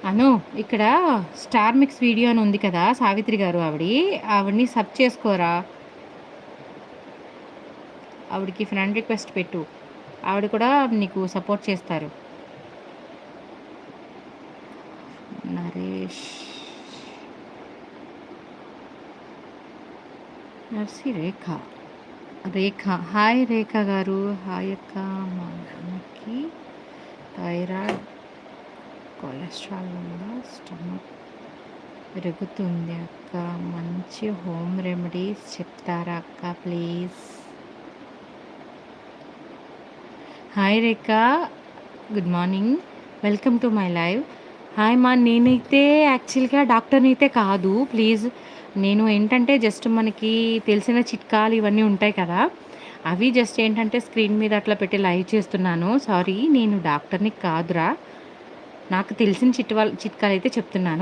అను ఇక్కడ star mix video అని ఉంది కదా, సావిత్రి గారు ఆవిడని సబ్ చేసుకోరా. ఆవిడకి ఫ్రెండ్ రిక్వెస్ట్ పెట్టు, ఆవిడ కూడా నీకు సపోర్ట్ చేస్తారు. నరేష్ నర్సి రేఖ రేఖ హాయ్ రేఖ గారు. హాయ్ అక్క. మనకి థైరాయిడ్ కొలెస్ట్రాల్ వల్ల స్టమక్ పెరుగుతుంది అక్క, మంచి హోమ్ రెమెడీస్ చెప్తారా అక్క please. Hi Rekha, good morning, welcome to my live. Hi మా, నేనైతే యాక్చువల్గా డాక్టర్ని అయితే కాదు ప్లీజ్. నేను ఏంటంటే జస్ట్ మనకి తెలిసిన చిట్కాలు ఇవన్నీ ఉంటాయి కదా, అవి జస్ట్ ఏంటంటే స్క్రీన్ మీద అట్లా పెట్టి లైవ్ చేస్తున్నాను. సారీ, నేను డాక్టర్ని కాదురా, నాకు తెలిసిన చిట్కాలు అయితే చెప్తున్నాను.